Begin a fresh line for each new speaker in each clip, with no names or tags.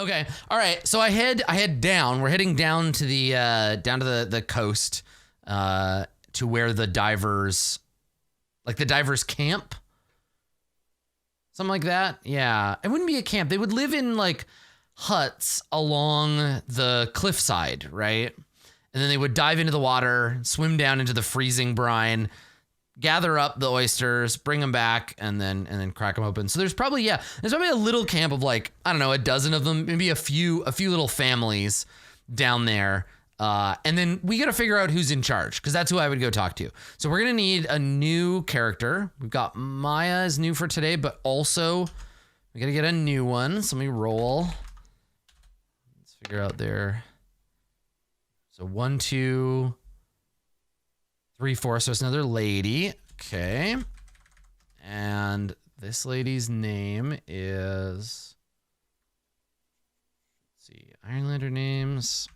Okay. All right. So I head down. We're heading down to the coast, to where the divers camp. Something like that. Yeah. It wouldn't be a camp. They would live in like huts along the cliffside, right? And then they would dive into the water, swim down into the freezing brine, gather up the oysters, bring them back, and then crack them open. So there's probably a little camp of like, I don't know, a dozen of them, maybe a few little families down there. And then we got to figure out who's in charge, because that's who I would go talk to. So we're going to need a new character. We've got Maya is new for today, but also we got to get a new one. So let me roll. Let's figure out there. So 1, 2, 3, 4. So it's another lady. Okay. And this lady's name is, let's see, Ironlander names.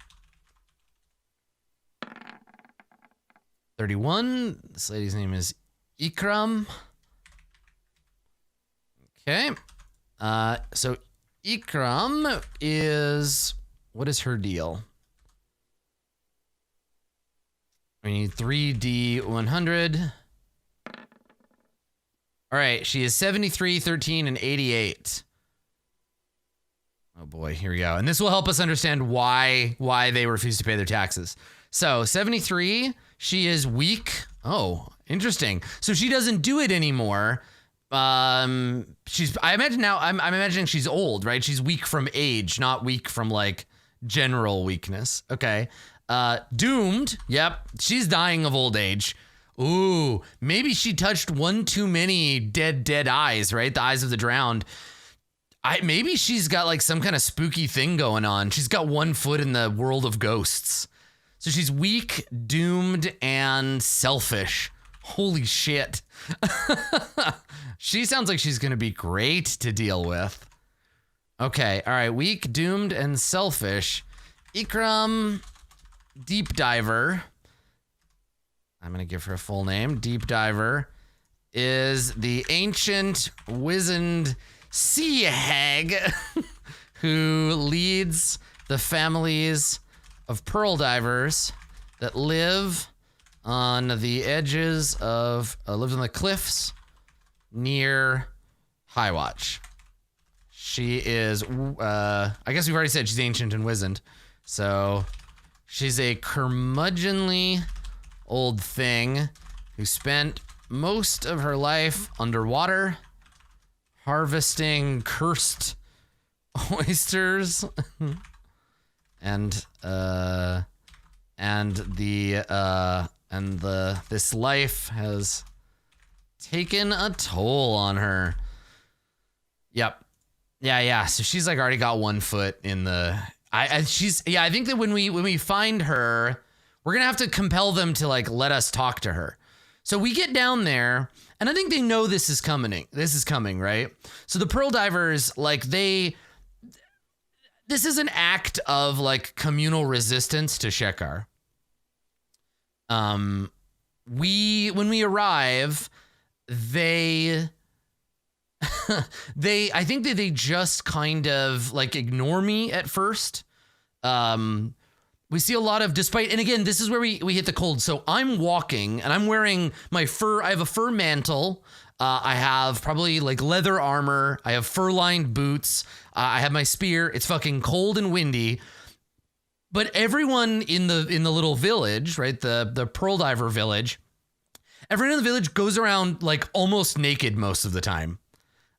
31. This lady's name is Ikram. Okay. So Ikram is, what is her deal? We need 3D 100. All right, she is 73, 13, and 88. Oh boy, here we go. And this will help us understand why they refuse to pay their taxes. So 73, she is weak. Oh, interesting. So she doesn't do it anymore. I'm imagining she's old, right? She's weak from age, not weak from like general weakness. Okay. Doomed. Yep. She's dying of old age. Ooh, maybe she touched one too many dead eyes, right? The eyes of the drowned. Maybe she's got like some kind of spooky thing going on. She's got one foot in the world of ghosts. So she's weak, doomed, and selfish. Holy shit. She sounds like she's going to be great to deal with. Okay. All right. Weak, doomed, and selfish. Ikram Deep Diver. I'm going to give her a full name. Deep Diver is the ancient, wizened sea hag who leads the families of pearl divers that live on the edges of, lives on the cliffs near Highwatch. She is, I guess we've already said she's ancient and wizened. So she's a curmudgeonly old thing who spent most of her life underwater harvesting cursed oysters this life has taken a toll on her. Yep. Yeah. So she's like already got one foot in the. I think that when we find her, we're gonna have to compel them to like let us talk to her. So we get down there, and I think they know this is coming. This is coming, right? So the pearl divers, like this is an act of like communal resistance to Shekar. When we arrive, I think that they just kind of like ignore me at first. We see a lot of, and again, this is where we hit the cold. So I'm walking and I'm wearing my fur. I have a fur mantle. I have probably like leather armor. I have fur-lined boots. I have my spear. It's fucking cold and windy. But everyone in the little village, right? The pearl diver village, everyone in the village goes around like almost naked most of the time.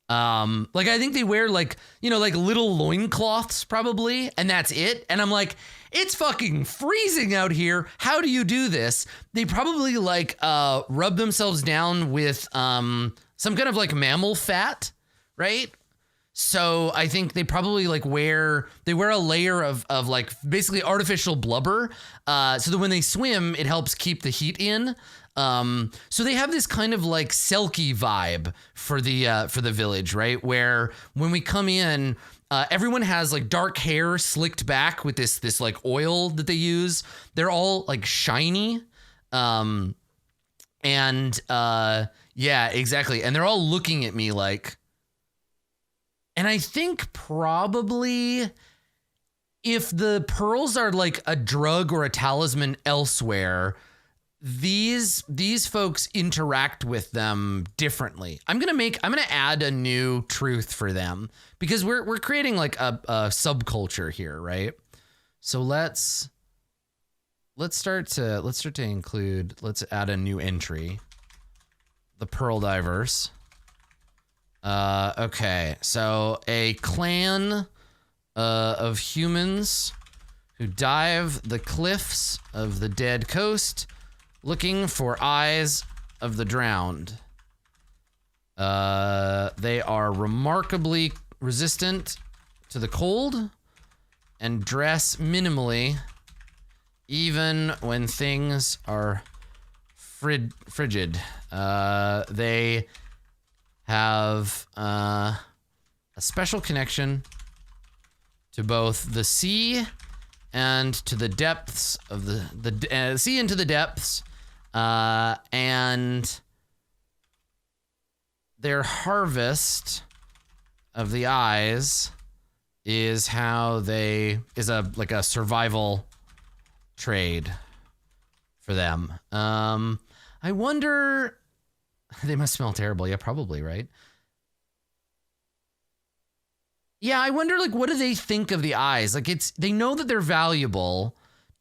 Like I think they wear like, like little loincloths probably, and that's it. And I'm like, it's fucking freezing out here. How do you do this? They probably like rub themselves down with some kind of like mammal fat, right? So I think they probably like wear a layer of like basically artificial blubber, so that when they swim, it helps keep the heat in. So they have this kind of like Selkie vibe for the village, right? Where when we come in, everyone has like dark hair slicked back with this like oil that they use. They're all like shiny. Yeah, exactly. And they're all looking at me like, and I think probably if the pearls are like a drug or a talisman elsewhere, these folks interact with them differently. I'm gonna add a new truth for them because we're creating like a subculture here, right? So let's start to include. Let's add a new entry. The Pearl Divers. Okay, so a clan of humans who dive the cliffs of the dead coast looking for eyes of the drowned. They are remarkably resistant to the cold and dress minimally even when things are frigid. They have a special connection to both the sea and to the depths of the sea into the depths, and their harvest of the eyes is how they is a survival trade for them. I wonder, they must smell terrible. Yeah, probably, right? Yeah, I wonder, like, what do they think of the eyes? Like, they know that they're valuable.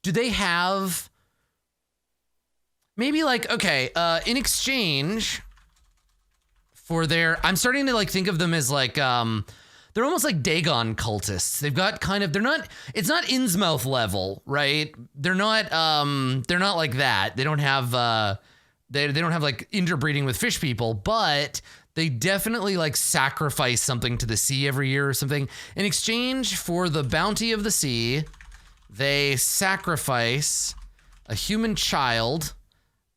Do they have maybe like, okay, in exchange for their, I'm starting to like think of them as like, they're almost like Dagon cultists. They've got kind of, it's not Innsmouth level, right? They're not like that. They don't have, they don't have like interbreeding with fish people, but they definitely like sacrifice something to the sea every year or something. In exchange for the bounty of the sea, they sacrifice a human child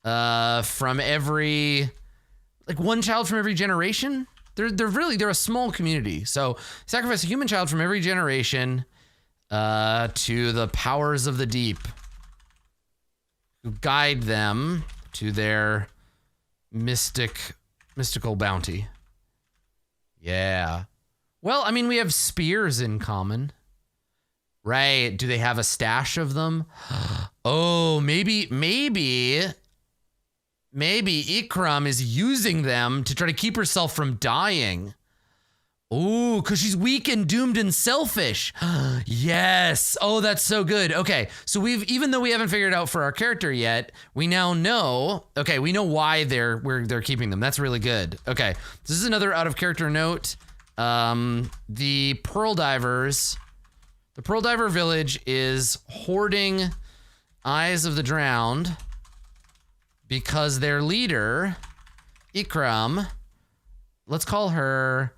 from every, like one child from every generation. They're a small community. So sacrifice a human child from every generation to the powers of the deep who guide them to their mystical bounty. Yeah. Well, I mean, we have spears in common. Right. Do they have a stash of them? Oh, maybe Ikram is using them to try to keep herself from dying. Ooh, because she's weak and doomed and selfish. Yes. Oh, that's so good. Okay, so even though we haven't figured it out for our character yet, we now know. Okay, we know why they're keeping them. That's really good. Okay, this is another out of character note. The Pearl Divers, the Pearl Diver village is hoarding eyes of the drowned because their leader, Ikram, let's call her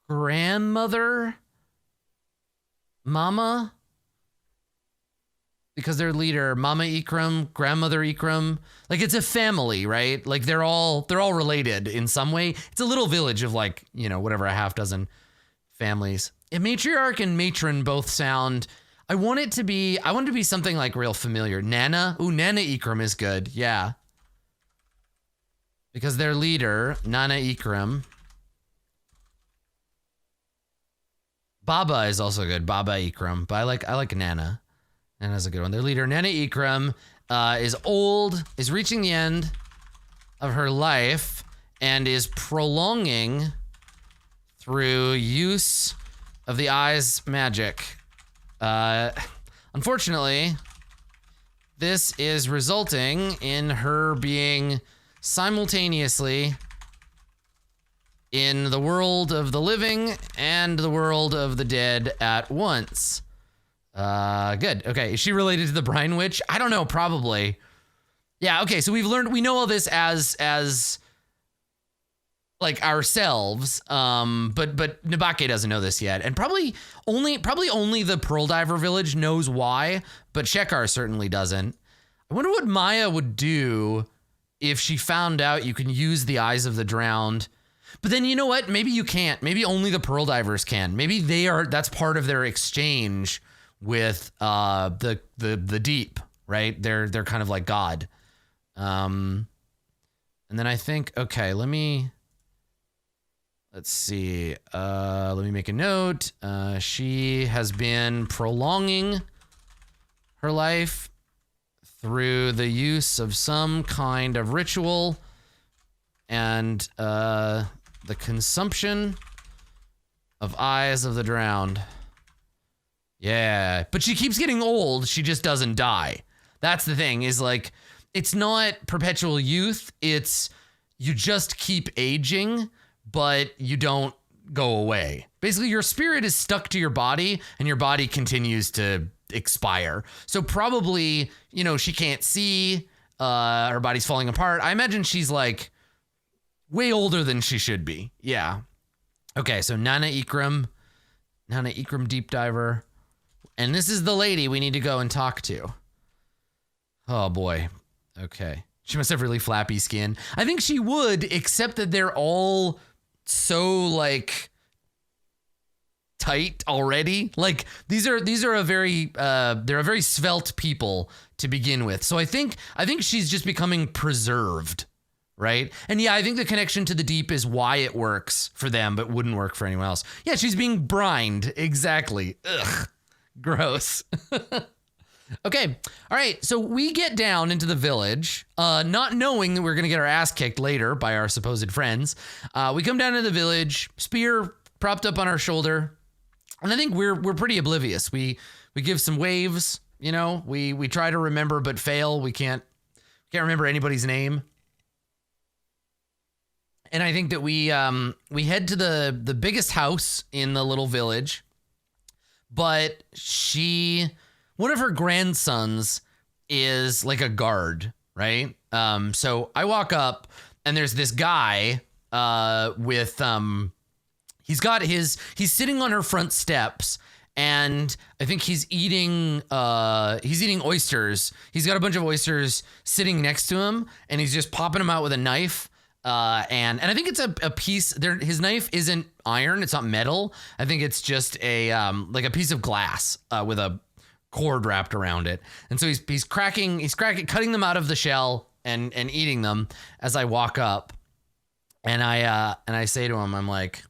grandmother, mama, because their leader, Mama Ikram, grandmother Ikram, like it's a family, right? Like they're all related in some way. It's a little village of like, you know, whatever, a half dozen families. A matriarch and matron both sound, I want it to be something like real familiar. Nana, ooh, Nana Ikram is good, yeah. Because their leader, Nana Ikram. Baba is also good. Baba Ikram. But I like Nana. Nana's a good one. Their leader, Nana Ikram, is old, is reaching the end of her life, and is prolonging through use of the eye's magic. Unfortunately, this is resulting in her being simultaneously in the world of the living and the world of the dead at once. Good. Okay. Is she related to the Brine Witch? I don't know. Probably. Yeah. Okay. So we know all this as like ourselves. But Nabake doesn't know this yet. And probably only the Pearl Diver village knows why, but Shekar certainly doesn't. I wonder what Maya would do if she found out you can use the eyes of the drowned. But then you know what? Maybe you can't. Maybe only the Pearl Divers can. Maybe that's part of their exchange with the deep, right? They're kind of like God. And then I think, okay, let me Let's see. Let me make a note. She has been prolonging her life through the use of some kind of ritual and the consumption of eyes of the drowned. Yeah, but she keeps getting old. She just doesn't die. That's the thing, is like, it's not perpetual youth. It's you just keep aging, but you don't go away. Basically, your spirit is stuck to your body and your body continues to expire. So probably, you know, she can't see, her body's falling apart. I imagine she's like way older than she should be. Yeah. Okay, so Nana Ikram Deep Diver. And this is the lady we need to go and talk to. Oh boy. Okay. She must have really flappy skin. I think she would, except that they're all so like tight already. Like these are a very they're a very svelte people to begin with. So I think she's just becoming preserved, right? And yeah, I think the connection to the deep is why it works for them but wouldn't work for anyone else. Yeah, she's being brined. Exactly. Ugh. Gross. Okay. All right. So we get down into the village, not knowing that we're going to get our ass kicked later by our supposed friends. We come down to the village, spear propped up on our shoulder. And I think we're pretty oblivious. We give some waves, you know, we try to remember, but fail. We can't remember anybody's name. And I think that we head to the biggest house in the little village, but one of her grandsons is like a guard, right? So I walk up and there's this guy with he's sitting on her front steps and I think he's eating oysters. He's got a bunch of oysters sitting next to him and he's just popping them out with a knife. And I think it's a piece there. His knife isn't iron. It's not metal. I think it's just like a piece of glass with a cord wrapped around it. And so he's cutting them out of the shell and eating them as I walk up. And I say to him, I'm like,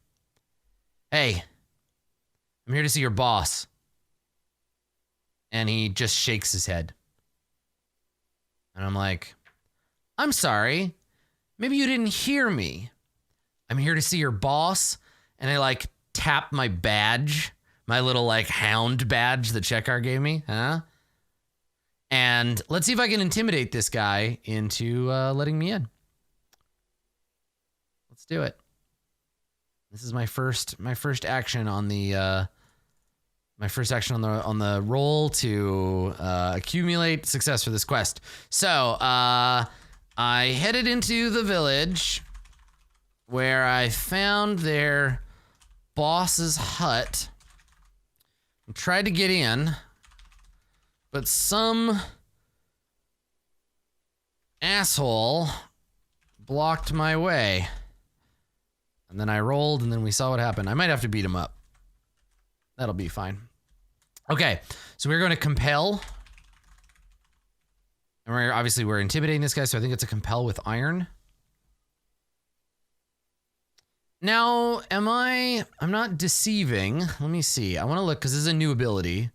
"Hey, I'm here to see your boss." And he just shakes his head. And I'm like, "I'm sorry. Maybe you didn't hear me. I'm here to see your boss." And I like tap my badge, my little like hound badge that Shekar gave me, huh? And let's see if I can intimidate this guy into letting me in. Let's do it. This is my first action on the on the roll to accumulate success for this quest. So I headed into the village where I found their boss's hut and tried to get in, but some asshole blocked my way. And then I rolled and then we saw what happened. I might have to beat him up. That'll be fine. Okay, so we're going to compel. And we're intimidating this guy, so I think it's a compel with iron. Now, I'm not deceiving. Let me see. I want to look, because this is a new ability.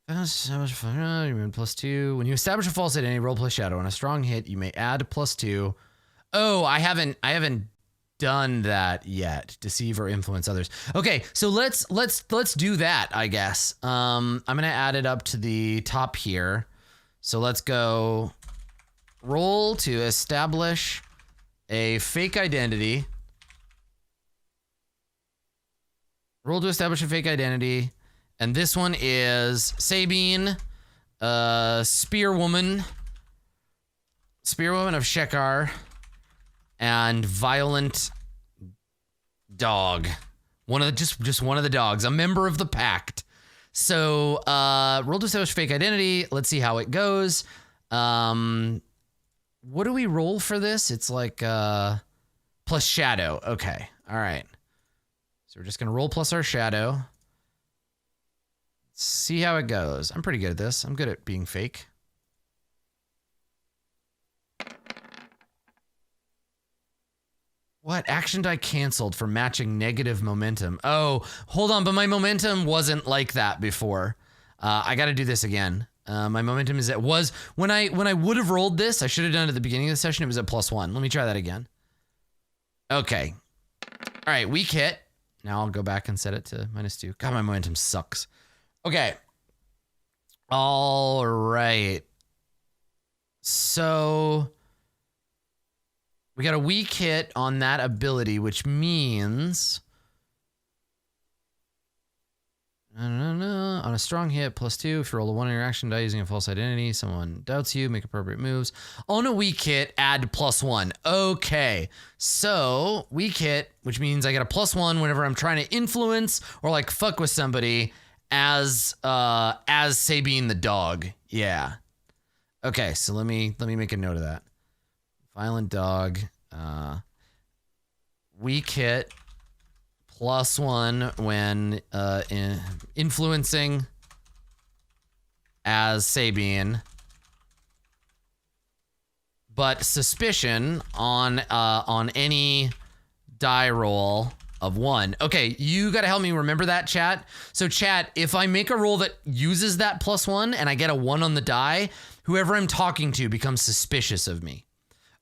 +2. When you establish a false identity, roll plus shadow. On a strong hit, you may add +2. Oh, I haven't done that yet. Deceive or influence others. Okay, so let's do that, I guess. I'm gonna add it up to the top here. So let's go roll to establish a fake identity. Roll to establish a fake identity. And this one is Sabine, Spearwoman of Shekar, and Violent Dog. Just one of the dogs, a member of the Pact. So roll to establish fake identity. Let's see how it goes. What do we roll for this? It's like plus shadow. Okay. All right. So we're just gonna roll plus our shadow. See how it goes. I'm pretty good at this. I'm good at being fake. What? Action die canceled for matching negative momentum. Oh, hold on, but my momentum wasn't like that before. I got to do this again. My momentum is when I would have rolled this, I should have done it at the beginning of the session. It was at +1. Let me try that again. Okay. All right, weak hit. Now I'll go back and set it to -2. God, my momentum sucks. Okay. All right. So we got a weak hit on that ability, which means on a strong hit, +2. If you roll a 1 on your action die using a false identity, someone doubts you, make appropriate moves. On a weak hit, add +1. Okay, so weak hit, which means I get a +1 whenever I'm trying to influence or like fuck with somebody as Sabine the dog. Yeah. Okay, so let me make a note of that. Violent dog, weak hit, +1 when influencing as Sabine, but suspicion on any die roll of 1. Okay, you gotta help me remember that, chat. So chat, if I make a roll that uses that +1 and I get a 1 on the die, whoever I'm talking to becomes suspicious of me.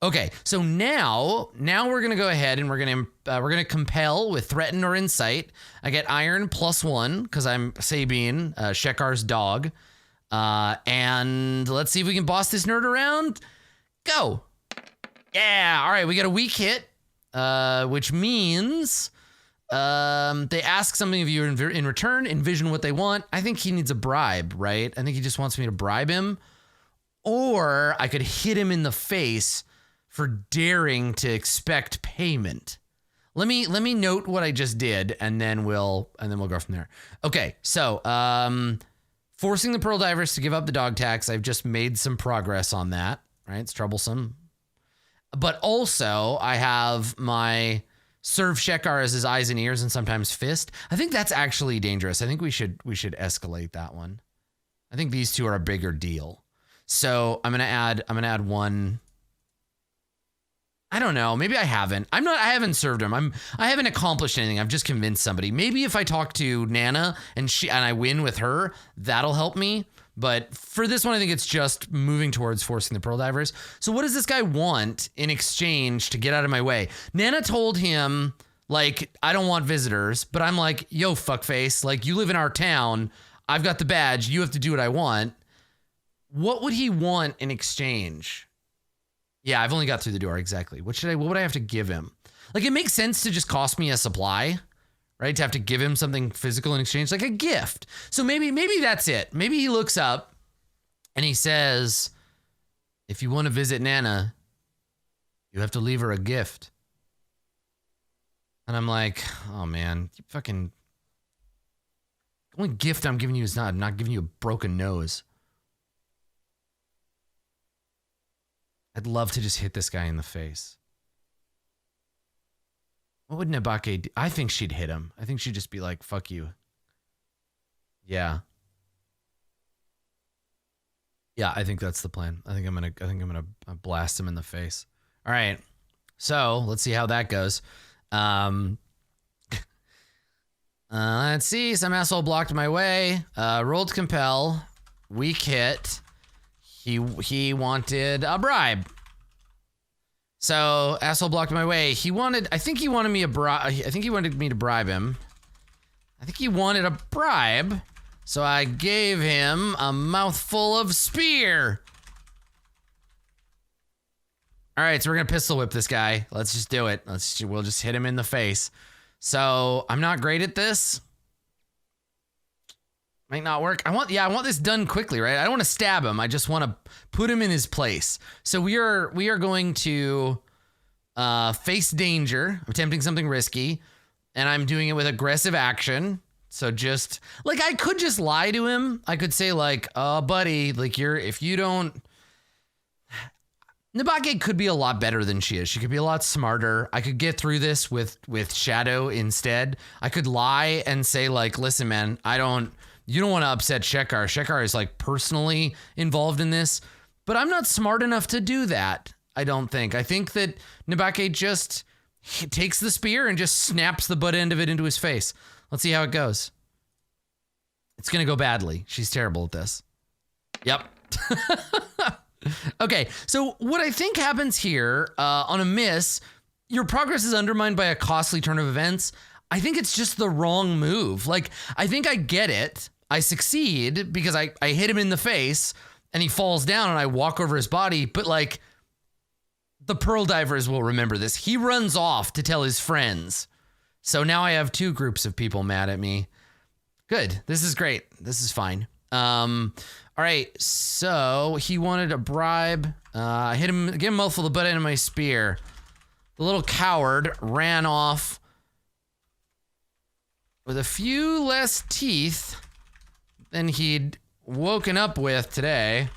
Okay, so now we're gonna go ahead and we're gonna compel with threaten or incite. I get iron +1 because I'm Sabine, Shekar's dog, and let's see if we can boss this nerd around. Go. Yeah. All right, we got a weak hit, which means they ask something of you in return. Envision what they want. I think he needs a bribe, right? I think he just wants me to bribe him, or I could hit him in the face for daring to expect payment. Let me note what I just did, and then we'll go from there. Okay, so forcing the pearl divers to give up the dog tax. I've just made some progress on that. Right, it's troublesome, but also I have my serve Shekar as his eyes and ears and sometimes fist. I think that's actually dangerous. I think we should escalate that one. I think these two are a bigger deal. So I'm gonna add 1. I don't know. Maybe I haven't. I haven't served him. I haven't accomplished anything. I've just convinced somebody. Maybe if I talk to Nana and I win with her, that'll help me. But for this one, I think it's just moving towards forcing the pearl divers. So what does this guy want in exchange to get out of my way? Nana told him, like, I don't want visitors, but I'm like, yo, fuckface, like, you live in our town. I've got the badge. You have to do what I want. What would he want in exchange? Yeah, I've only got through the door. Exactly. What would I have to give him? Like, it makes sense to just cost me a supply, right? To have to give him something physical in exchange, like a gift. So maybe that's it. Maybe he looks up and he says, if you want to visit Nana, you have to leave her a gift. And I'm like, oh man, you fucking, the only gift I'm giving you is I'm not giving you a broken nose. I'd love to just hit this guy in the face. What would Nabake do? I think she'd hit him. I think she'd just be like, fuck you. Yeah. Yeah, I think that's the plan. I think I'm gonna blast him in the face. All right. So let's see how that goes. Let's see. Some asshole blocked my way. Rolled compel. Weak hit. He wanted a bribe. So asshole blocked my way. I think he wanted me to bribe him. I think he wanted a bribe. So I gave him a mouthful of spear. All right, so we're gonna pistol whip this guy. Let's just do it. We'll just hit him in the face. So I'm not great at this. Might not work. I want this done quickly, right? I don't want to stab him. I just want to put him in his place. So we are going to face danger, attempting something risky, and I'm doing it with aggressive action. So just like, I could just lie to him. I could say like, buddy, like if you don't, Nabake could be a lot better than she is. She could be a lot smarter. I could get through this with Shadow instead. I could lie and say like, listen, man, you don't want to upset Shekar. Shekar is like personally involved in this, but I'm not smart enough to do that. I don't think. I think that Nabake just he takes the spear and just snaps the butt end of it into his face. Let's see how it goes. It's going to go badly. She's terrible at this. Yep. Okay, so what I think happens here on a miss, your progress is undermined by a costly turn of events. I think it's just the wrong move. Like, I think I get it. I succeed because I hit him in the face and he falls down and I walk over his body. But like, the Pearl Divers will remember this. He runs off to tell his friends. So now I have two groups of people mad at me. Good. This is great. This is fine. All right. So he wanted a bribe. I hit him, gave him a mouthful of the butt end of my spear. The little coward ran off with a few less teeth than he'd woken up with today.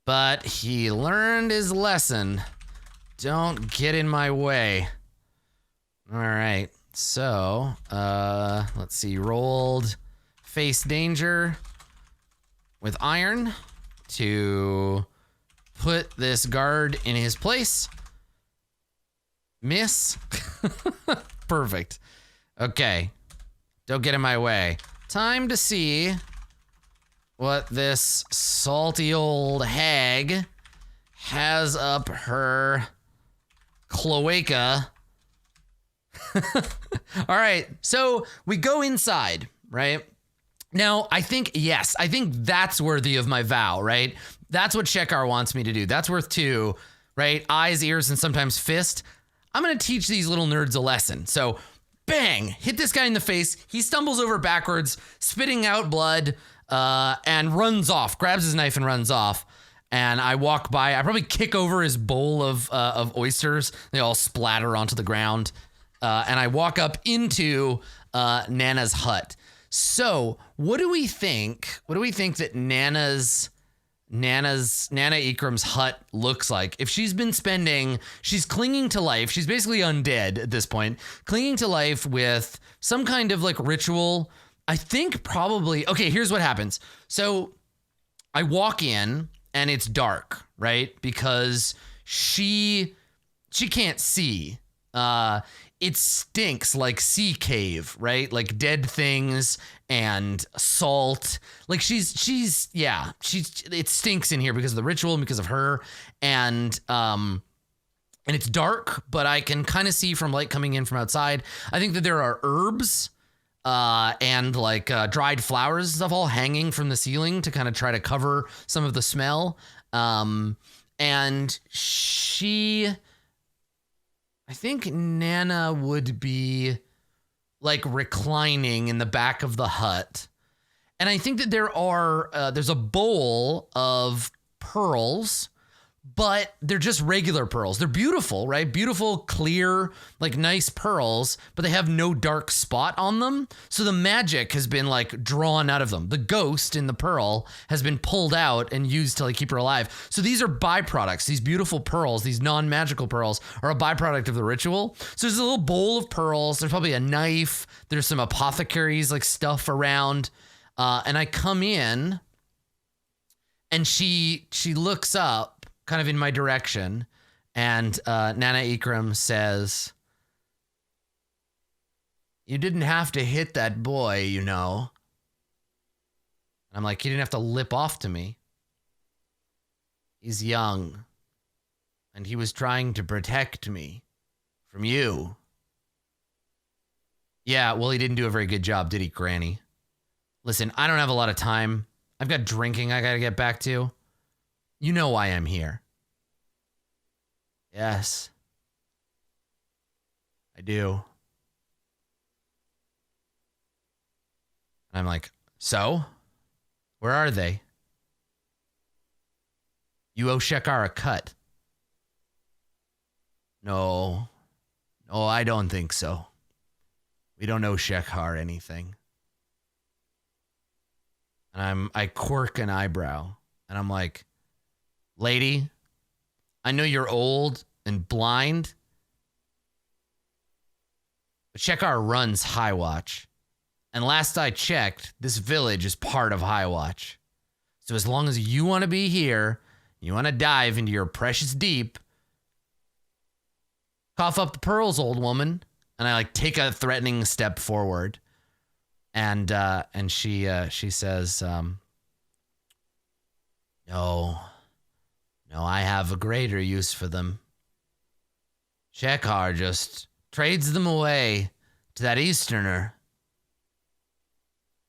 But he learned his lesson. Don't get in my way. All right. So, let's see. Rolled face danger with iron to put this guard in his place. Miss. Perfect. Okay. Don't get in my way. Time to see what this salty old hag has up her cloaca. All right, so we go inside, right? Now, I think that's worthy of my vow, right? That's what Shekar wants me to do. That's worth 2, right? Eyes, ears, and sometimes fist. I'm going to teach these little nerds a lesson. So, bang, hit this guy in the face. He stumbles over backwards, spitting out blood, and runs off, grabs his knife and runs off. And I walk by, I probably kick over his bowl of oysters. They all splatter onto the ground. And I walk up into Nana's hut. So what do we think? What do we think that Nana Ikram's hut looks like? If she's clinging to life. She's basically undead at this point, clinging to life with some kind of like ritual. I think probably, okay, here's what happens. So I walk in and it's dark, right? Because she can't see. It stinks like sea cave, right? Like dead things and salt. Like it stinks in here because of the ritual and because of her. And it's dark, but I can kind of see from light coming in from outside. I think that there are herbs and like dried flowers and stuff all hanging from the ceiling to kind of try to cover some of the smell. And I think Nana would be like reclining in the back of the hut. And I think that there's a bowl of pearls, but they're just regular pearls. They're beautiful, right? Beautiful, clear, like nice pearls, but they have no dark spot on them. So the magic has been like drawn out of them. The ghost in the pearl has been pulled out and used to like keep her alive. So these are byproducts. These beautiful pearls, these non-magical pearls are a byproduct of the ritual. So there's a little bowl of pearls. There's probably a knife. There's some apothecaries like stuff around. And I come in and she looks up kind of in my direction, and Nana Ikram says, "You didn't have to hit that boy, you know." And I'm like, "He didn't have to lip off to me. He's young, and he was trying to protect me from you." "Yeah, well, he didn't do a very good job, did he, Granny? Listen, I don't have a lot of time. I've got drinking I gotta get back to. You know why I'm here." "Yes, I do." And I'm like, "So? Where are they?" "You owe Shekar a cut." No, I don't think so. We don't owe Shekar anything." And I quirk an eyebrow, and I'm like, "Lady, I know you're old and blind, but Shekar runs Highwatch. And last I checked, this village is part of Highwatch. So as long as you want to be here, you want to dive into your precious deep, Cough up the pearls, old woman. And I like take a threatening step forward. And she says, no, I have a greater use for them. Shekhar just trades them away to that Easterner.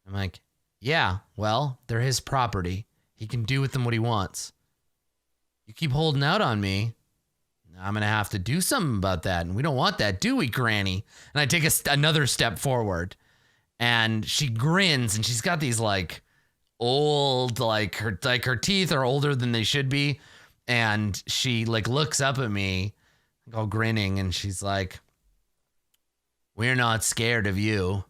I'm like, yeah, well, they're his property. He can do with them what he wants. You keep holding out on me, I'm going to have to do something about that. And we don't want that, do we, Granny? And I take another step forward. And she grins, and she's got these, like, old, like her teeth are older than they should be. And she, like, looks up at me, all grinning, and she's like, we're not scared of you.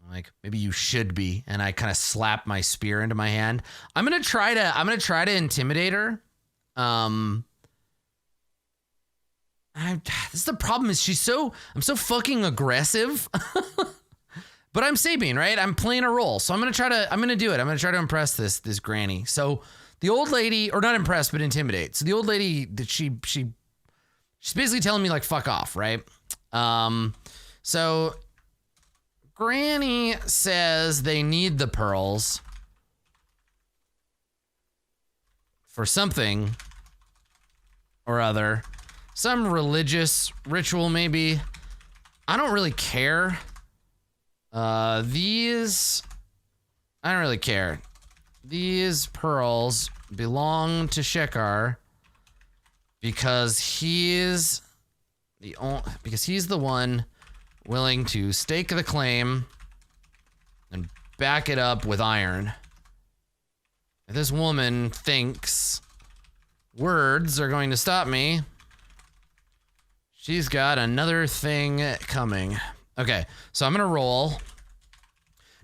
I'm like, maybe you should be. And I kind of slap my spear into my hand. I'm gonna try to intimidate her. This is the problem, is I'm so fucking aggressive. But I'm Sabine, right? I'm playing a role. So I'm gonna do it. I'm gonna try to impress this granny. So the old lady, or not impress, but intimidate. So the old lady, that she's basically telling me, like, fuck off, right? So Granny says they need the pearls for something or other. Some religious ritual, maybe. I don't really care. I don't really care. These pearls belong to Shekhar because he's the one willing to stake the claim and back it up with iron. If this woman thinks words are going to stop me, she's got another thing coming. Okay, so I'm gonna roll.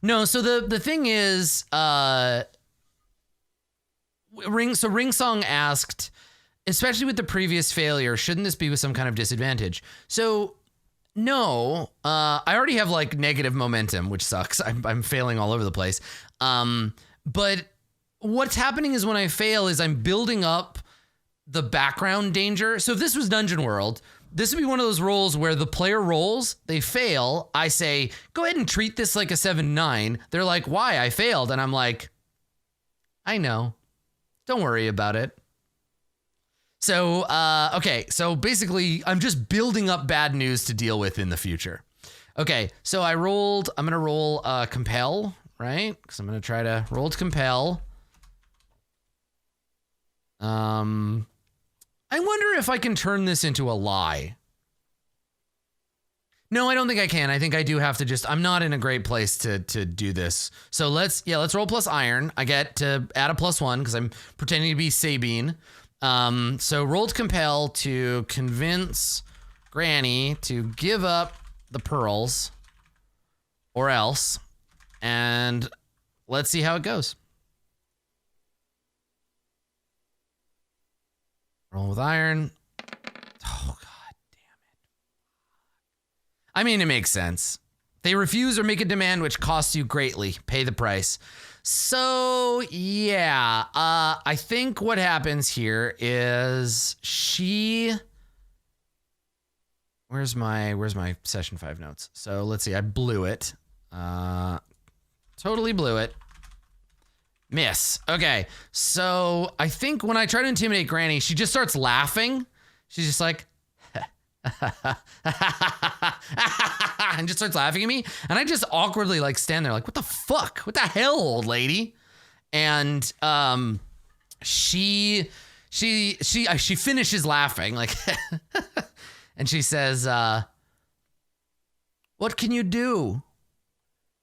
No, so the thing is, Ringsong asked, especially with the previous failure, shouldn't this be with some kind of disadvantage? So, no, I already have, like, negative momentum, which sucks. I'm failing all over the place. But what's happening is when I fail is I'm building up the background danger. So if this was Dungeon World, this would be one of those rolls where the player rolls, they fail. I say, go ahead and treat this like a 7-9. They're like, why? I failed. And I'm like, I know. Don't worry about it. So, okay. So basically, I'm just building up bad news to deal with in the future. Okay. So I'm going to roll compel, right? Because I'm going to try to roll to compel. I wonder if I can turn this into a lie. No, I don't think I can. I think I do have to I'm not in a great place to do this. So let's roll plus iron. I get to add a +1 because I'm pretending to be Sabine. So roll to compel to convince Granny to give up the pearls or else. And let's see how it goes. Roll with iron. Oh, god damn it. I mean, it makes sense. They refuse or make a demand which costs you greatly. Pay the price. So, yeah. I think what happens here is Where's my session 5 notes? So, let's see. I blew it. Totally blew it. Miss. Okay. So I think when I try to intimidate Granny, she just starts laughing. She's just like, and just starts laughing at me. And I just awkwardly, like, stand there like, what the fuck? What the hell, old lady? And she finishes laughing, like, and she says, what can you do?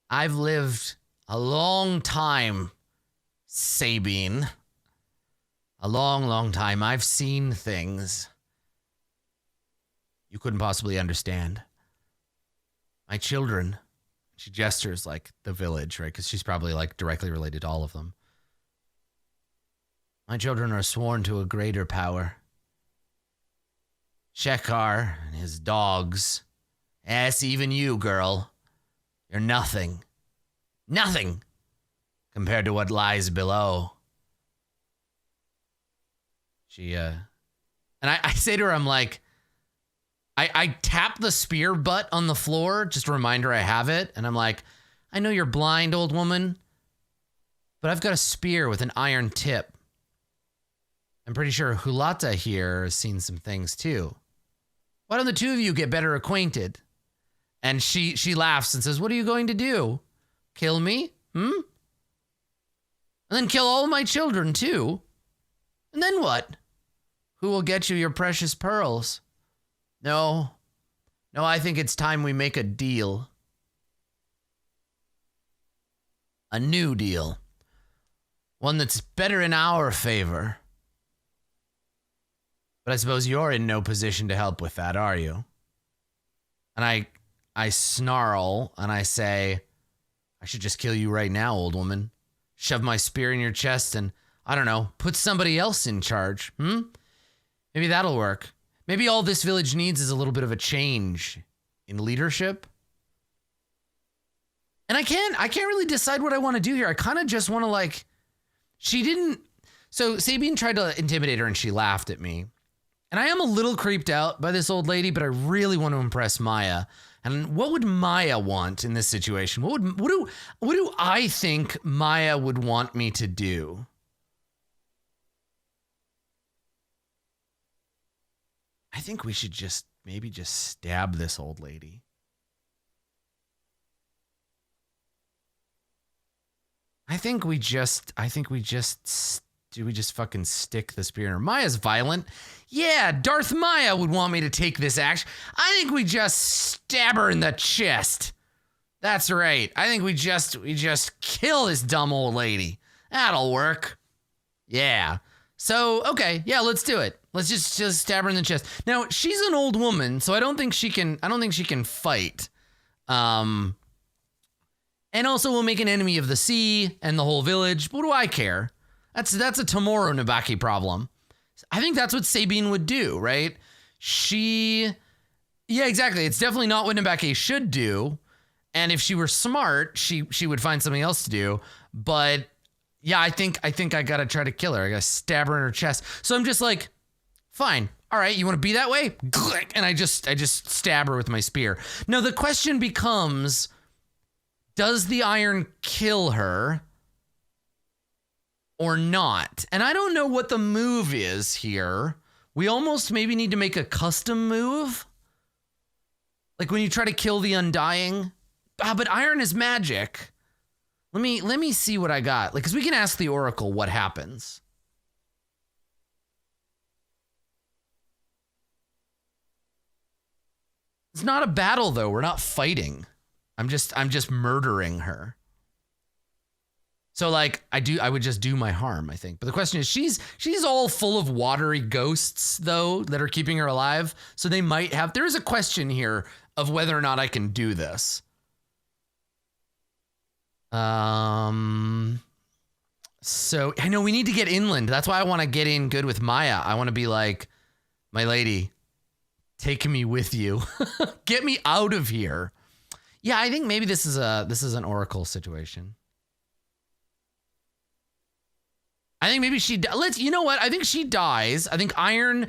I've lived a long time, Sabine. A long, long time. I've seen things you couldn't possibly understand. My children. She gestures like the village, right? Because she's probably like directly related to all of them. My children are sworn to a greater power. Shekhar and his dogs. Yes, even you, girl. You're nothing. Nothing compared to what lies below. She, and I say to her, I'm like, I tap the spear butt on the floor, just a reminder I have it. And I'm like, I know you're blind, old woman, but I've got a spear with an iron tip. I'm pretty sure Hulata here has seen some things too. Why don't the two of you get better acquainted? And she laughs and says, what are you going to do? Kill me? And then kill all my children too? And then what? Who will get you your precious pearls? No, I think it's time we make a deal. A new deal. One that's better in our favor. But I suppose you're in no position to help with that, are you? And I snarl and I say, I should just kill you right now, old woman. Shove my spear in your chest and, I don't know, put somebody else in charge. Maybe that'll work. Maybe all this village needs is a little bit of a change in leadership. And I can't really decide what I want to do here. I kind of just want to like, so Sabine tried to intimidate her and she laughed at me. And I am a little creeped out by this old lady, but I really want to impress Maya. And what would Maya want in this situation? What do I think Maya would want me to do? I think we should maybe just stab this old lady. I think we just fucking stick the spear in her? Maya's violent. Yeah, Darth Maya would want me to take this action. I think we just stab her in the chest. That's right. I think we just kill this dumb old lady. That'll work. Yeah. So, okay, yeah, let's do it. Let's just stab her in the chest. Now, she's an old woman, so I don't think she can fight. And also we'll make an enemy of the sea and the whole village. What do I care? That's a Tomorrow Nabaki problem. I think that's what Sabine would do, right? Yeah, exactly. It's definitely not what Nabaki should do. And if she were smart, she would find something else to do. But yeah, I think I gotta try to kill her. I gotta stab her in her chest. So I'm just like, fine. All right, you want to be that way? And I just stab her with my spear. Now the question becomes, does the iron kill her or not? And I don't know what the move is here. We almost maybe need to make a custom move. Like when you try to kill the Undying. But iron is magic. Let me see what I got. Like, cause we can ask the Oracle what happens. It's not a battle though. We're not fighting. I'm just murdering her. So like I would just do my harm, I think. But the question is, she's all full of watery ghosts though that are keeping her alive. So they might have, there is a question here of whether or not I can do this. So I know we need to get inland. That's why I want to get in good with Maya. I want to be like, my lady, take me with you. Get me out of here. Yeah, I think maybe this is an Oracle situation. I think maybe you know what? I think she dies. I think iron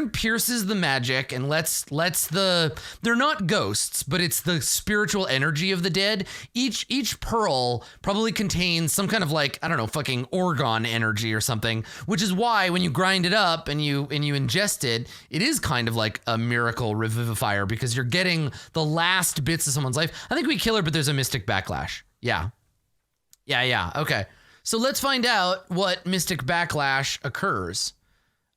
pierces the magic and lets they're not ghosts, but it's the spiritual energy of the dead. Each pearl probably contains some kind of like, I don't know, fucking orgon energy or something, which is why when you grind it up and you ingest it, it is kind of like a miracle revivifier because you're getting the last bits of someone's life. I think we kill her, but there's a mystic backlash. Yeah. Okay. So let's find out what mystic backlash occurs.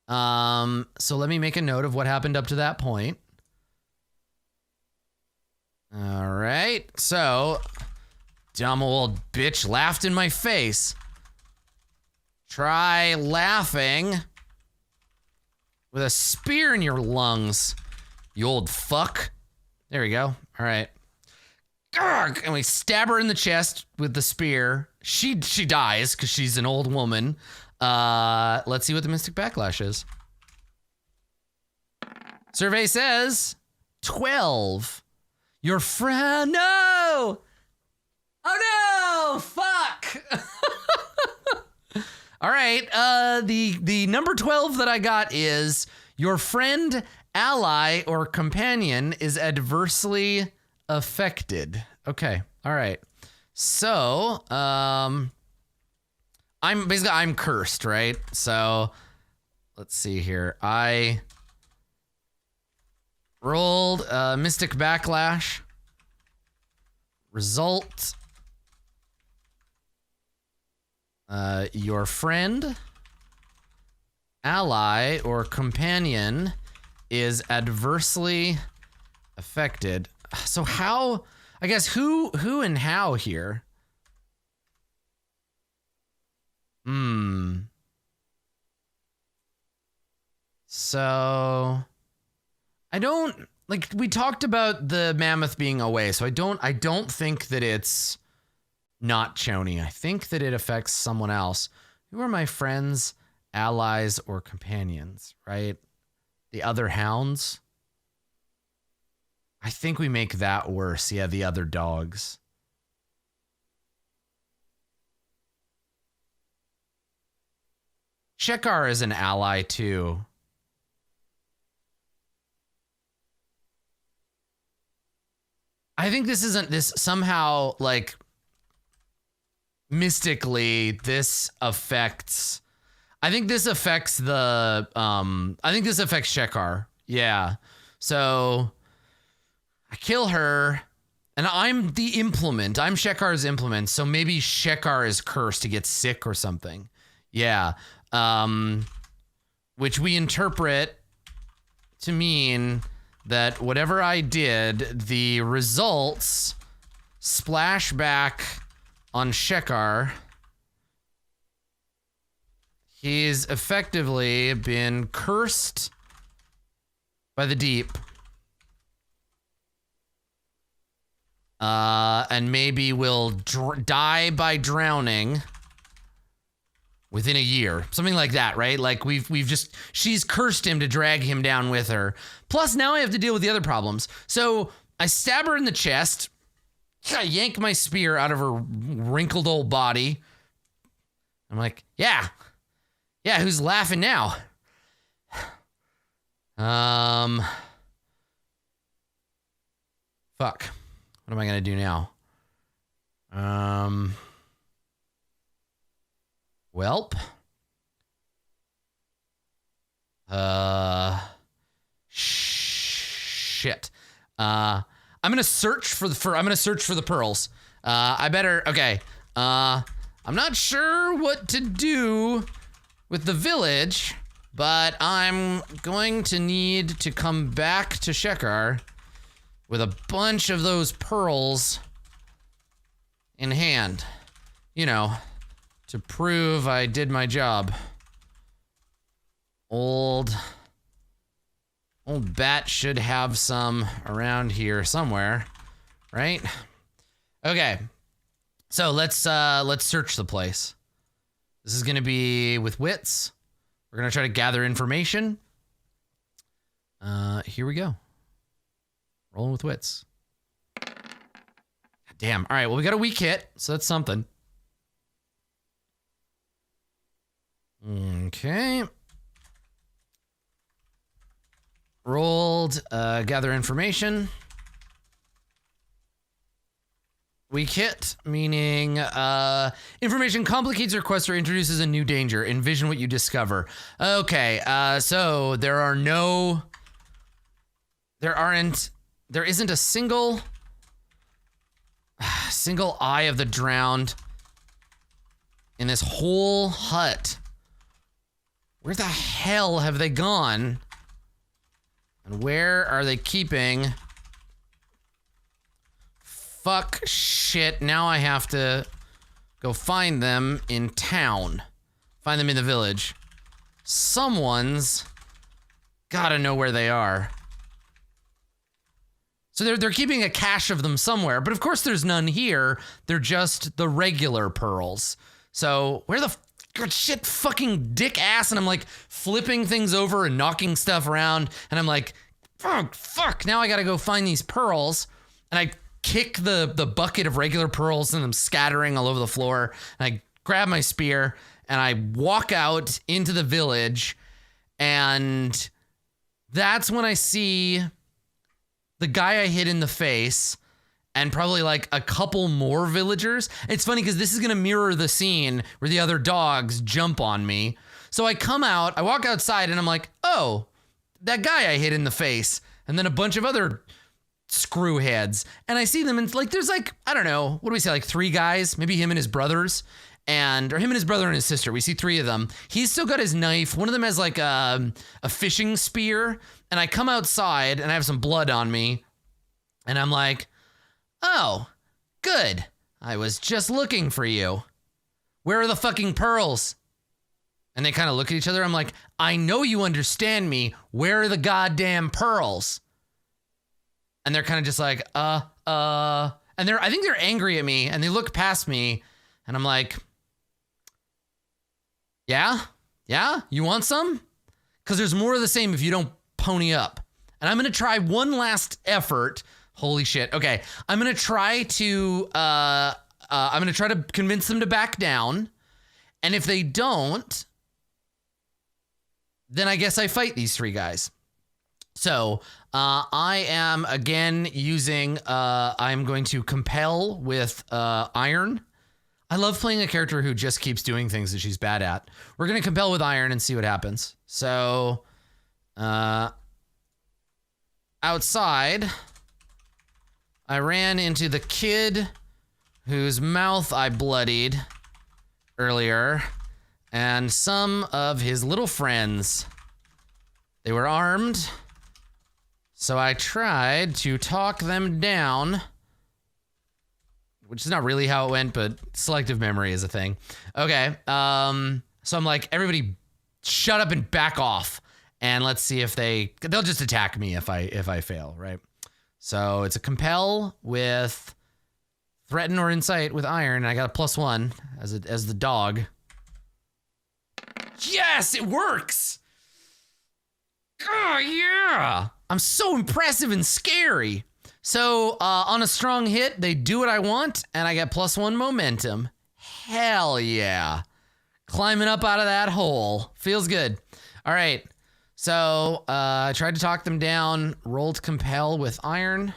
So let me make a note of what happened up to that point. All right. So, dumb old bitch laughed in my face. Try laughing with a spear in your lungs, you old fuck. There we go. All right. And we stab her in the chest with the spear. She dies because she's an old woman. Let's see what the mystic backlash is. Survey says 12. Your friend. No. Oh no. Fuck. All right. The number 12 that I got is your friend ally or companion is adversely affected. Okay. All right. So, I'm cursed, right? So let's see here. I rolled Mystic Backlash. Result. Your friend, ally, or companion is adversely affected. So how, I guess, who and how here? So I don't, like, we talked about the mammoth being away, so I don't think that it's not Choni. I think that it affects someone else. Who are my friends, allies, or companions, right? The other hounds? I think we make that worse. Yeah, the other dogs. Shekar is an ally too. I think this isn't this somehow like mystically this affects. I think this affects the I think this affects Shekar. Yeah. So I kill her and I'm the implement. I'm Shekar's implement. So maybe Shekar is cursed to get sick or something. Yeah. Which we interpret to mean that whatever I did, the results splash back on Shekar. He's effectively been cursed by the deep. And maybe will die by drowning within a year. Something like that, right? Like she's cursed him to drag him down with her. Plus now I have to deal with the other problems. So I stab her in the chest. I yank my spear out of her wrinkled old body. I'm like, yeah, who's laughing now? Fuck. What am I gonna do now? Welp. Shit. I'm gonna search for the pearls. I better. Okay. I'm not sure what to do with the village, but I'm going to need to come back to Shekar with a bunch of those pearls in hand. You know, to prove I did my job. Old bat should have some around here somewhere, right? Okay. So let's search the place. This is gonna be with wits. We're gonna try to gather information. Here we go. Rolling with wits. Damn. All right. Well, we got a weak hit, so that's something. Okay. Rolled. Gather information. Weak hit, meaning information complicates your quest or introduces a new danger. Envision what you discover. Okay. So there isn't a single eye of the drowned in this whole hut. Where the hell have they gone? And where are they keeping? Fuck shit. Now I have to go find them in town. Find them in the village. Someone's gotta know where they are. So they're keeping a cache of them somewhere, but of course there's none here. They're just the regular pearls. So where the shit fucking dick ass, and I'm like flipping things over and knocking stuff around, and I'm like, fuck, now I gotta go find these pearls, and I kick the bucket of regular pearls and them scattering all over the floor, and I grab my spear and I walk out into the village, and that's when I see the guy I hit in the face and probably like a couple more villagers. It's funny because this is going to mirror the scene where the other dogs jump on me. So I come out, I walk outside and I'm like, oh, that guy I hit in the face. And then a bunch of other screwheads. And I see them and like, there's like, I don't know, what do we say? Like 3 guys, maybe him and his brothers or him and his brother and his sister. We see 3 of them. He's still got his knife. One of them has like a fishing spear. And I come outside and I have some blood on me. And I'm like, oh, good. I was just looking for you. Where are the fucking pearls? And they kind of look at each other. I'm like, I know you understand me. Where are the goddamn pearls? And they're kind of just like, and I think they're angry at me and they look past me and I'm like, yeah, you want some? Because there's more of the same if you don't pony up. And I'm going to try one last effort. Holy shit. Okay. I'm going to try to convince them to back down. And if they don't, then I guess I fight these 3 guys. So I am again using, I'm going to compel with iron. I love playing a character who just keeps doing things that she's bad at. We're going to compel with iron and see what happens. So outside, I ran into the kid whose mouth I bloodied earlier and some of his little friends. They were armed. So I tried to talk them down, which is not really how it went, but selective memory is a thing. Okay, so I'm like, everybody shut up and back off. And let's see if they'll just attack me if I fail, right? So it's a compel with threaten or incite with iron. And I got a +1 as the dog. Yes, it works. Oh, yeah. I'm so impressive and scary. So on a strong hit, they do what I want, and I get +1 momentum. Hell yeah. Climbing up out of that hole. Feels good. All right. So I tried to talk them down, rolled compel with iron.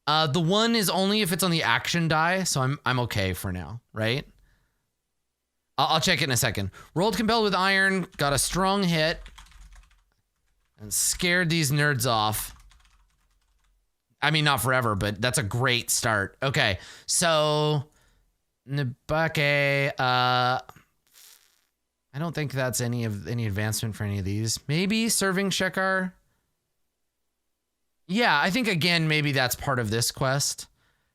The 1 is only if it's on the action die, so I'm okay for now, right? I'll check it in a second. Rolled compel with iron, got a strong hit, and scared these nerds off. I mean, not forever, but that's a great start. Okay, so Nabake, I don't think that's any advancement for any of these. Maybe serving Shekar. Yeah, I think again maybe that's part of this quest.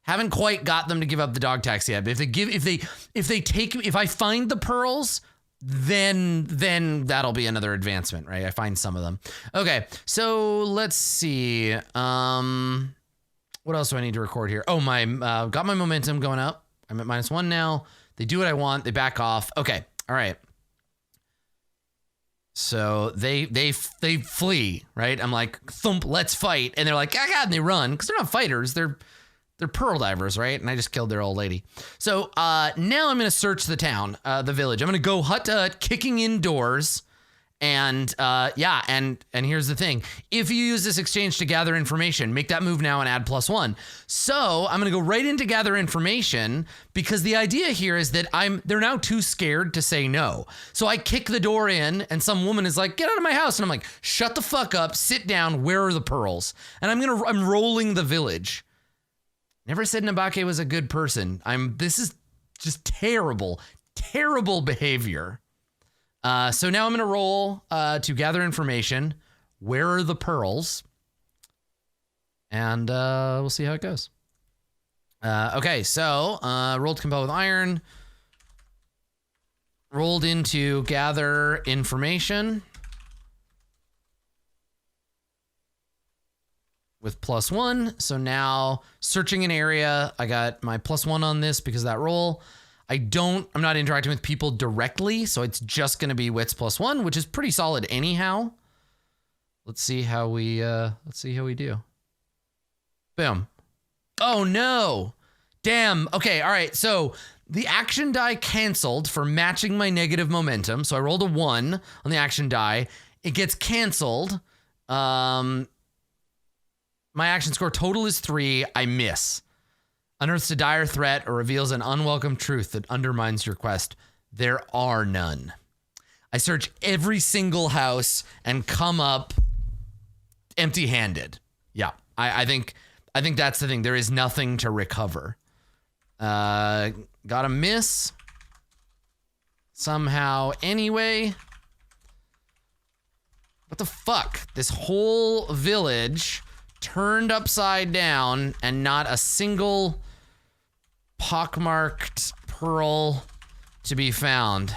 Haven't quite got them to give up the dog tax yet. But if I find the pearls, then that'll be another advancement, right? I find some of them. Okay, so let's see. What else do I need to record here? Oh, got my momentum going up. I'm at -1 now. They do what I want. They back off. Okay, all right. So they flee, right? I'm like, thump, let's fight. And they're like, ah, God, and they run because they're not fighters. They're pearl divers, right? And I just killed their old lady. So now I'm going to search the town, the village. I'm going to go hut to hut, kicking in doors. And yeah, and here's the thing. If you use this exchange to gather information, make that move now and add +1. So I'm going to go right into gather information because the idea here is that they're now too scared to say no. So I kick the door in and some woman is like, get out of my house. And I'm like, shut the fuck up, sit down. Where are the pearls? And I'm rolling the village. Never said Nabake was a good person. This is just terrible, terrible behavior. So now I'm going to roll to gather information. Where are the pearls? And we'll see how it goes. Okay, so rolled to compel with iron. Rolled into gather information. With +1. So now searching an area. I got my +1 on this because of that roll. I'm not interacting with people directly, so it's just going to be wits +1, which is pretty solid anyhow. Let's see how we do. Boom. Oh no. Damn. Okay, all right. So the action die canceled for matching my negative momentum. So I rolled a 1 on the action die. It gets canceled. My action score total is 3. I miss. Unearths a dire threat or reveals an unwelcome truth that undermines your quest. There are none. I search every single house and come up empty-handed. Yeah, I think that's the thing. There is nothing to recover. Got a miss somehow anyway. What the fuck? This whole village turned upside down and not a single pockmarked pearl to be found.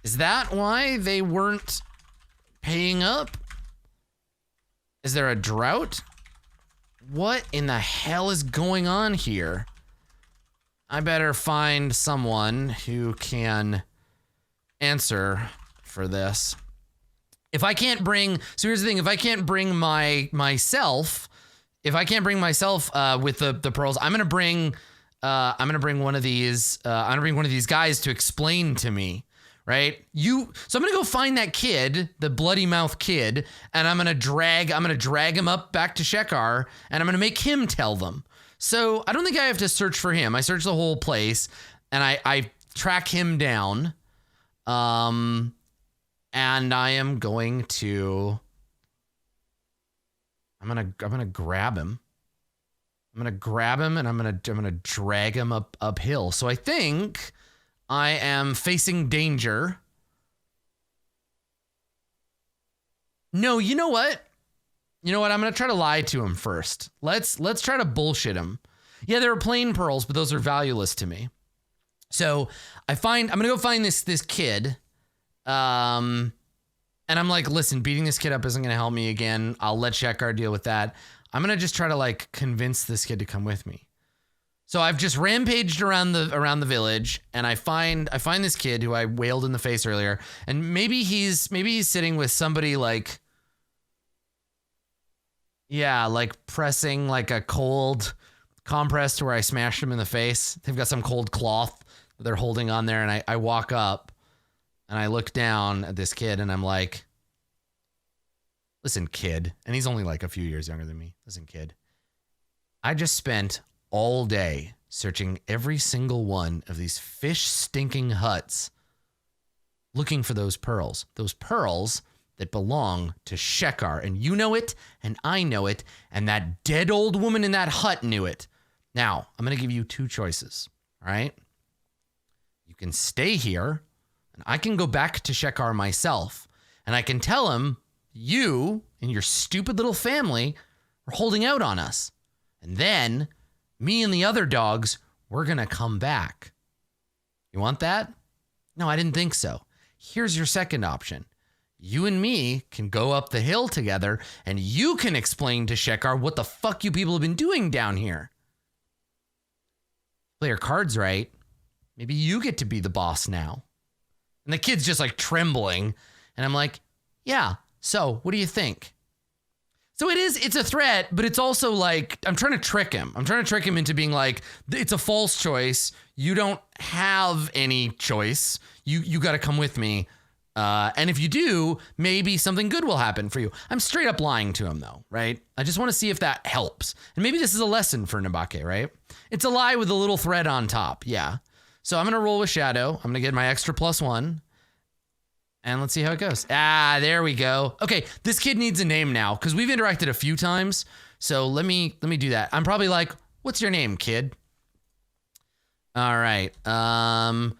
Is that why they weren't paying up? Is there a drought? What in the hell is going on here? I better find someone who can answer for this. If I can't bring, so here's the thing, if I can't bring myself with the pearls, I'm gonna bring one of these guys to explain to me, right? So I'm gonna go find that kid, the bloody mouth kid, and I'm gonna drag him up back to Shekar, and I'm gonna make him tell them. So I don't think I have to search for him. I search the whole place, and I track him down, and I am going to. I'm gonna grab him. I'm gonna grab him, and I'm gonna drag him uphill. So I think I am facing danger. No, you know what? I'm gonna try to lie to him first. Let's try to bullshit him. Yeah, there are plain pearls, but those are valueless to me. So I'm gonna go find this kid. And I'm like, listen, beating this kid up isn't gonna help me again. I'll let Shekar deal with that. I'm gonna just try to like convince this kid to come with me. So I've just rampaged around the village, and I find this kid who I wailed in the face earlier, and maybe he's sitting with somebody like, yeah, like pressing like a cold compress to where I smashed him in the face. They've got some cold cloth that they're holding on there, and I walk up and I look down at this kid, and I'm like, listen, kid, and he's only like a few years younger than me. Listen, kid, I just spent all day searching every single one of these fish stinking huts looking for those pearls that belong to Shekar, and you know it, and I know it, and that dead old woman in that hut knew it. Now, I'm going to give you 2 choices, all right? You can stay here, and I can go back to Shekar myself, and I can tell him you and your stupid little family are holding out on us. And then me and the other dogs, we're going to come back. You want that? No, I didn't think so. Here's your second option. You and me can go up the hill together, and you can explain to Shekar what the fuck you people have been doing down here. Play your cards right. Maybe you get to be the boss now. And the kid's just like trembling. And I'm like, yeah, so what do you think? So it's a threat, but it's also like, I'm trying to trick him. I'm trying to trick him into being like, it's a false choice. You don't have any choice. You got to come with me. And if you do, maybe something good will happen for you. I'm straight up lying to him though, right? I just want to see if that helps. And maybe this is a lesson for Nabake, right? It's a lie with a little thread on top. Yeah. So I'm going to roll with Shadow. I'm going to get my extra +1. And let's see how it goes. Ah, there we go. Okay, this kid needs a name now because we've interacted a few times. So let me do that. I'm probably like, what's your name, kid? All right. I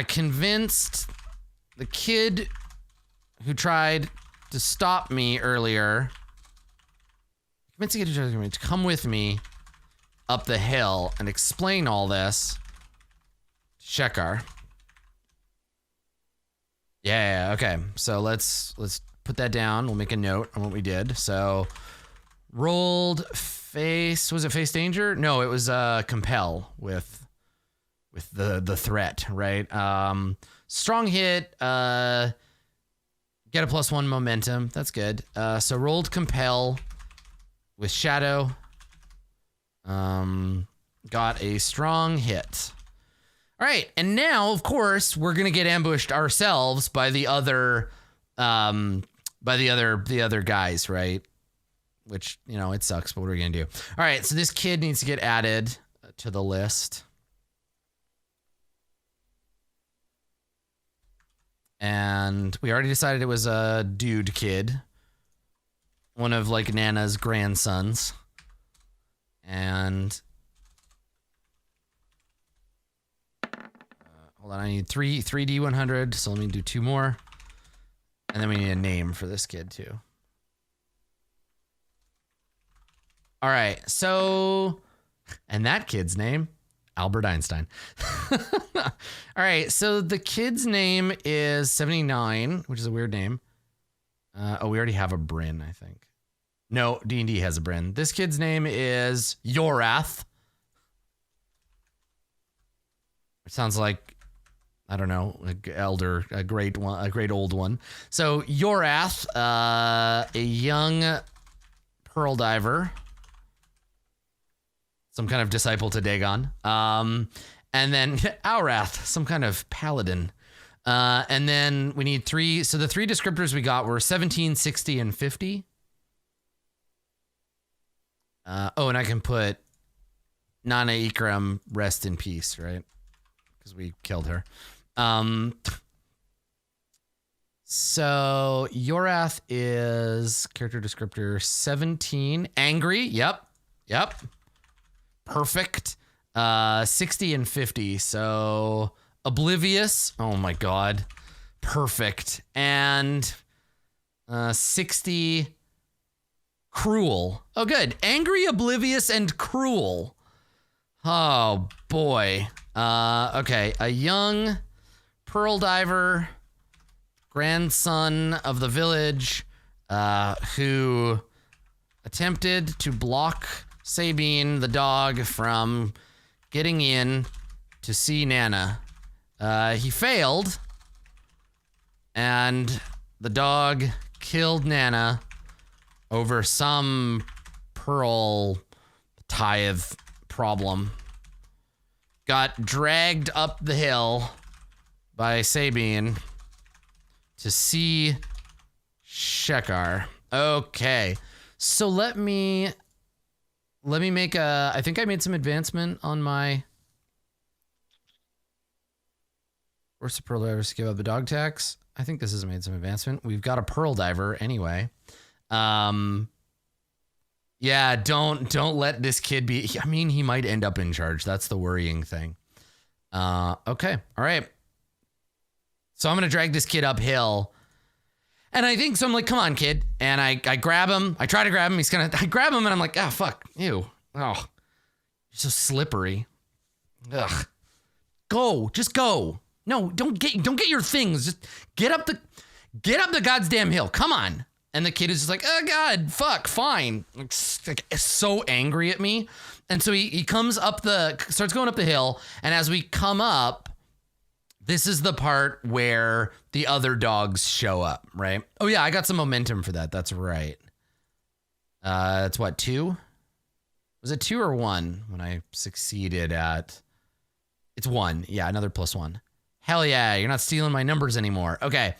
convinced the kid who tried to stop me earlier. Convinced the kid who tried to come with me up the hill and explain all this. Shekar. Yeah, okay. So let's put that down. We'll make a note on what we did. So rolled face, was it face danger? No, it was compel with the threat, right? Strong hit, get a +1 momentum. That's good. So rolled compel with Shadow. Got a strong hit. All right, and now, of course, we're gonna get ambushed ourselves by the other, the other guys, right? Which, you know, it sucks, but what are we gonna do? All right, so this kid needs to get added to the list. And we already decided it was a dude kid. One of, like, Nana's grandsons. And... hold on, I need 3D100, so let me do 2 more. And then we need a name for this kid, too. All right, so... and that kid's name... Albert Einstein. All right, so the kid's name is 79, which is a weird name. Oh, we already have a Bryn, I think. No, D&D has a Bryn. This kid's name is Yorath. It sounds like, I don't know, a great old one. So Yorath, a young pearl diver. Some kind of disciple to Dagon. And then Aurath, some kind of paladin. And then we need 3. So the 3 descriptors we got were 17, 60, and 50. Oh, and I can put Nana Ikram, rest in peace, right? Because we killed her. So Yorath is character descriptor 17. Angry. Yep. Perfect. 60 and 50. So oblivious. Oh my God. Perfect. And 60 cruel. Oh, good. Angry, oblivious, and cruel. Oh boy. Okay. A young pearl diver, grandson of the village, who attempted to block Sabine, the dog, from getting in to see Nana. He failed, and the dog killed Nana over some pearl tithe problem. Got dragged up the hill by Sabine to see Shekar. Okay, so let me make a... I think I made some advancement on my... Where's the pearl diver? Give up the dog tax. I think this has made some advancement. We've got a pearl diver anyway. Yeah, don't let this kid be... I mean, he might end up in charge. That's the worrying thing. Okay, all right. So I'm gonna drag this kid uphill. And I think, so I'm like, come on, kid. And I grab him. I try to grab him. I grab him and I'm like, ah, fuck. Ew. Oh, you're so slippery. Ugh. Go. Just go. No, don't get your things. Just get up the goddamn hill. Come on. And the kid is just like, oh God, fuck, fine. Like, so angry at me. And so he starts going up the hill. And as we come up, this is the part where the other dogs show up, right? Oh yeah, I got some momentum for that. That's right. It's what, 2? Was it 2 or 1 when I succeeded at... It's 1. Yeah, another +1. Hell yeah, you're not stealing my numbers anymore. Okay.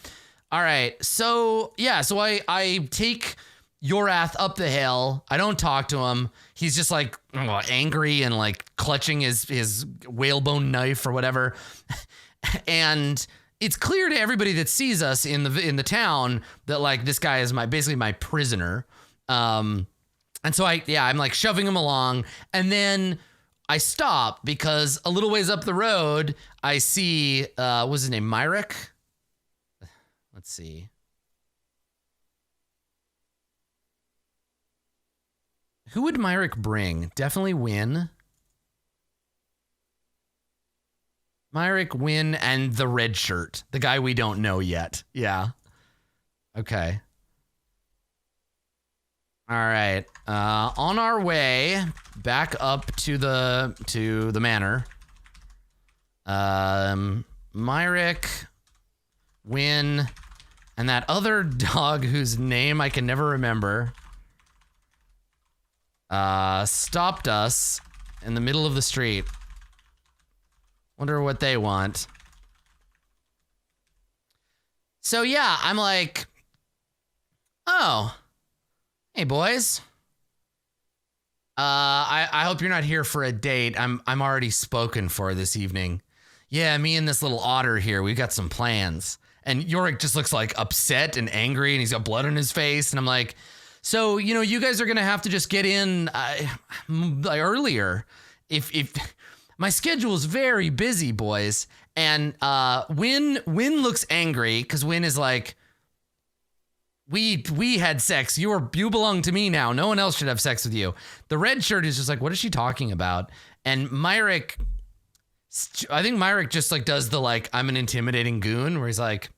All right. So, yeah, so I take Yorath up the hill. I don't talk to him. He's just like angry and like clutching his whalebone knife or whatever. And it's clear to everybody that sees us in the town that like this guy is basically my prisoner. And so I'm like shoving him along, and then I stop because a little ways up the road I see what's his name, Myrick? Let's see. Who would Myrick bring? Definitely Win. Myrick, Win, and the red shirt. The guy we don't know yet. Yeah. Okay. All right. On our way back up to the manor. Myrick, Win, and that other dog whose name I can never remember stopped us in the middle of the street. Wonder what they want. So yeah, I'm like, oh, hey boys. I hope you're not here for a date. I'm already spoken for this evening. Yeah, me and this little otter here, we got some plans. And Yorick just looks like upset and angry, and he's got blood on his face. And I'm like, so, you know, you guys are gonna have to just get in earlier. If my schedule is very busy, boys. And Win looks angry because Win is like, we had sex. You belong to me now. No one else should have sex with you. The red shirt is just like, what is she talking about? And Myrick, I think Myrick just like does the like, I'm an intimidating goon, where he's like,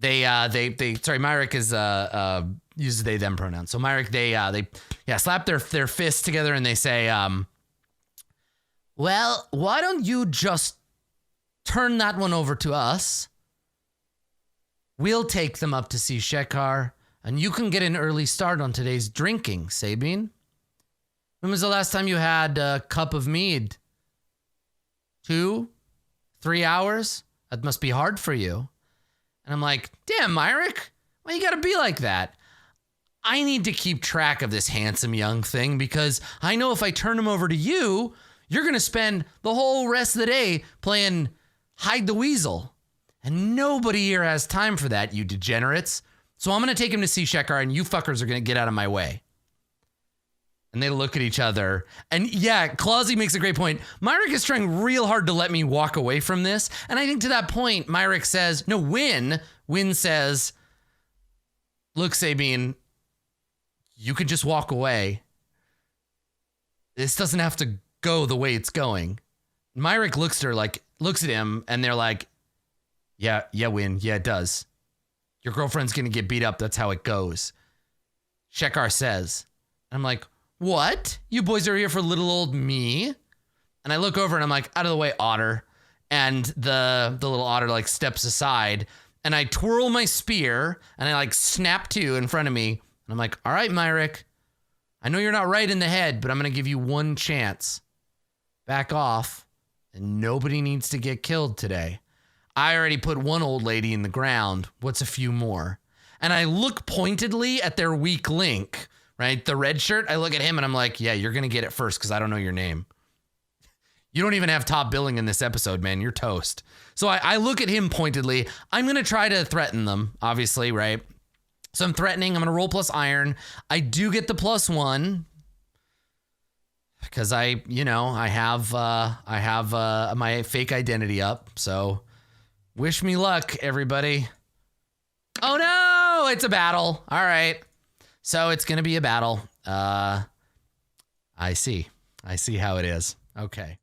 Myrick is uses they them pronouns. So Myrick, they slap their fists together and they say, well, why don't you just turn that one over to us? We'll take them up to see Shekar, and you can get an early start on today's drinking, Sabine. When was the last time you had a cup of mead? 2, 3 hours? That must be hard for you. And I'm like, damn, Myrick, why you gotta be like that? I need to keep track of this handsome young thing because I know if I turn him over to you, you're gonna spend the whole rest of the day playing hide the weasel. And nobody here has time for that, you degenerates. So I'm gonna take him to see Shekar, and you fuckers are gonna get out of my way. And they look at each other. And yeah, Clausy makes a great point. Myrick is trying real hard to let me walk away from this. And I think to that point, Myrick says, no, Win says, look, Sabine, you could just walk away. This doesn't have to go the way it's going. Myrick looks at him, and they're like, yeah, Win, yeah, it does. Your girlfriend's gonna get beat up, that's how it goes. Shekar says. And I'm like, what? You boys are here for little old me? And I look over and I'm like, out of the way, Otter. And the little otter like steps aside, and I twirl my spear and I like snap to in front of me. And I'm like, all right, Myrick, I know you're not right in the head, but I'm gonna give you one chance. Back off, and nobody needs to get killed today. I already put one old lady in the ground. What's a few more? And I look pointedly at their weak link, right? The red shirt. I look at him and I'm like, yeah, you're going to get it first because I don't know your name. You don't even have top billing in this episode, man. You're toast. So I look at him pointedly. I'm going to try to threaten them, obviously, right? So I'm threatening. I'm going to roll plus iron. I do get the +1 because I have my fake identity up. So wish me luck, everybody. Oh no, it's a battle. All right. So it's going to be a battle. I see how it is. Okay.